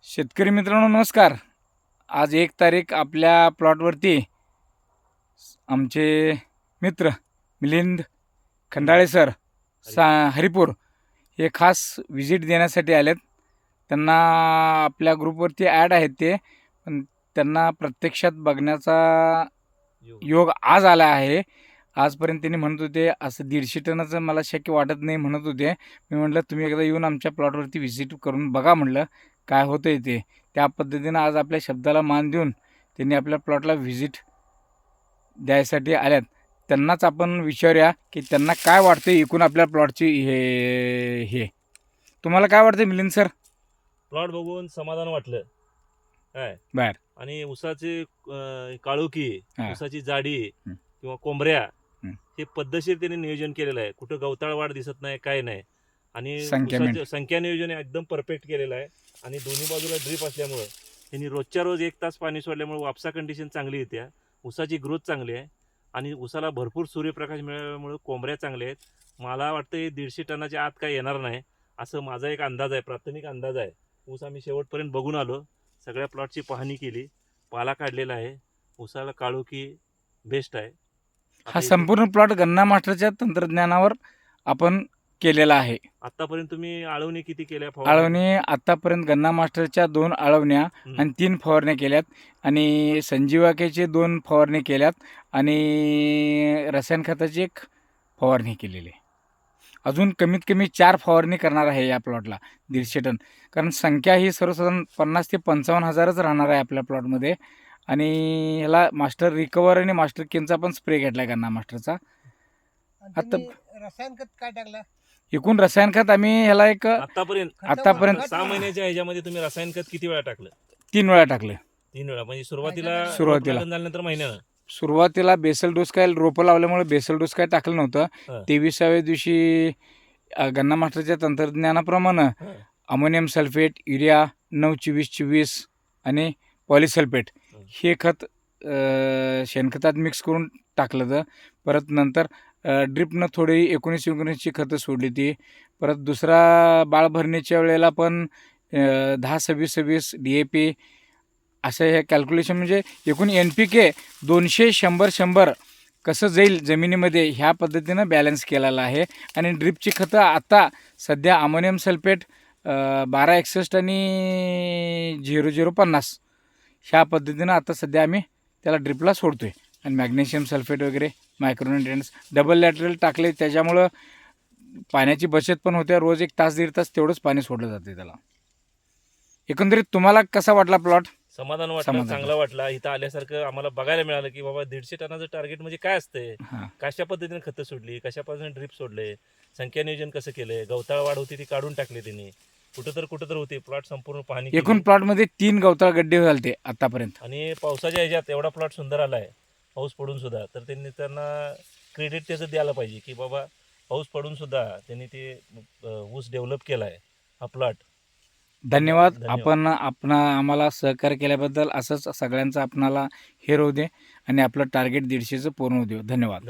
शेतकरी मित्रांनो नमस्कार. आज 1 तारीख आपल्या प्लॉटवरती आमचे मित्र मिलिंद खंडाळे सर हरिपूर हे खास व्हिजिट देण्यासाठी आलेत. त्यांना आपल्या ग्रुपवरती ॲड आहेत ते, पण त्यांना प्रत्यक्षात बघण्याचा योग आज आला आहे. आजपर्यंत त्यांनी म्हणत होते असं 150 टनाचं मला शक्य वाटत नाही म्हणत होते. मी म्हटलं तुम्ही एकदा येऊन आमच्या प्लॉटवरती व्हिजिट करून बघा म्हटलं काय होतं आहे ते. त्या पद्धतीनं आज आपल्या शब्दाला मान देऊन त्यांनी आपल्या प्लॉटला व्हिजिट द्यायसाठी आल्यात. त्यांनाच आपण विचारूया की त्यांना काय वाटतं एकूण आपल्या प्लॉटची हे तुम्हाला काय वाटतं मिलिंद सर? प्लॉट बघून समाधान वाटलं काय बर. आणि ऊसाची काळोखी, हा. ऊसाची जाडी किंवा कोंबऱ्या हं. हे पद्धतशीर त्यांनी नियोजन केलेलं आहे. कुठं गवताळ वाढ दिसत नाही, काय नाही. आणि संख्या संख्या नियोजन एकदम परफेक्ट केलेलं आहे. आणि दोन्ही बाजूला ड्रीप असल्यामुळं त्यांनी रोजच्या रोज 1 तास पाणी सोडल्यामुळे वापसा कंडिशन चांगली येते. ऊसाची ग्रोथ चांगली आहे आणि ऊसाला भरपूर सूर्यप्रकाश मिळाल्यामुळे कोंबऱ्या चांगल्या आहेत. मला वाटतं हे 150 टनाच्या आत काय येणार नाही असं माझा एक अंदाज आहे, प्राथमिक अंदाज आहे. ऊस आम्ही शेवटपर्यंत बघून आलो, सगळ्या प्लॉटची पाहणी केली, पाला काढलेला आहे. ऊसाला काळोखी बेस्ट आहे. हा संपूर्ण प्लॉट गन्ना मास्टरच्या तंत्रज्ञानावर आपण केलेला आहे. आतापर्यंत तुम्ही आळवणी किती केल्या? आळवणी आतापर्यंत गन्ना मास्टरच्या 2 आळवण्या आणि 3 फवारण्या केल्यात आणि संजीवाकेचे 2 फवारणी केल्यात आणि रसायन खताची 1 फवारणी केलेली आहे. अजून कमीत कमी 4 फवारणी करणार आहे या प्लॉटला 150 टन. कारण संख्या ही सर्वसाधारण 50 ते 55 हजारच राहणार आहे आपल्या प्लॉटमध्ये. आणि ह्याला मास्टर रिकवर आणि मास्टर केनचा पण स्प्रे घेतला आहे गन्ना मास्टरचा. आता रसायन खत काय टाकलं? एकूण रसायन खत आम्ही ह्याला एक आतापर्यंत 6 महिन्याच्या ह्याच्यामध्ये तुम्ही रसायन खत किती वेळा टाकलं? 3 वेळा टाकले. 3 वेळा. म्हणजे सुरुवातीला झाल्यानंतर महिन्यानं सुरुवातीला बेसल डोस काय रोपं लावल्यामुळे बेसल डोस काय टाकलं नव्हतं. 23व्या दिवशी गन्ना मास्टरच्या तंत्रज्ञानाप्रमाणे अमोनियम सल्फेट, युरिया 9-24-24 आणि पॉलिसल्फेट हे खत शेणखतात मिक्स करून टाकलं तर. परत नंतर ड्रिपनं थोडी 19-19ची खतं सोडली ती. परत दुसरा बाळ भरणीच्या वेळेला पण 10-26-26 DAP असं हे कॅल्क्युलेशन म्हणजे एकूण NPK 200-100-100 कसं जाईल जमिनीमध्ये ह्या पद्धतीनं बॅलन्स केलेला आहे. आणि ड्रिपची खतं आता सध्या अमोनियम सल्फेट 1261 आणि 0050 ह्या पद्धतीनं आता सध्या आम्ही त्याला ड्रिपला सोडतो आहे. आणि मॅग्नेशियम सल्फेट वगैरे मायक्रोन्युट्रिएंट्स डबल लॅटरल टाकले, त्याच्यामुळं पाण्याची बचत पण होते. रोज 1 तास 1.5 तास तेवढंच पाणी सोडलं जाते त्याला. एकंदरीत तुम्हाला कसा वाटला प्लॉट? समाधान वाटलं, चांगला वाटला. इथं आल्यासारखं आम्हाला बघायला मिळालं की बाबा 150 टनाचं टार्गेट म्हणजे काय असतंय, कशा पद्धतीने खतं सोडली, कशा पद्धतीने ड्रिप सोडले, संख्या नियोजन कसं केलंय, गवताळ वाढ होती ती काढून टाकली त्यांनी, कुठं तर होती. प्लॉट संपूर्ण पाणी एकूण प्लॉटमध्ये 3 गवताळ गड्डे झालते आतापर्यंत. आणि पावसाच्या ह्याच्यात एवढा प्लॉट सुंदर आलाय पाऊस पडून सुद्धा. तर त्यांना क्रेडिट त्याचं द्यायला पाहिजे की बाबा पाऊस पडून सुद्धा त्यांनी ते ऊस डेव्हलप केलाय हा प्लॉट. धन्यवाद. आपण आम्हाला सहकार्य केल्याबद्दल. असंच सगळ्यांचं आपणाला हे राहू दे आणि आपलं टार्गेट 150चं पूर्ण होऊ दे. धन्यवाद.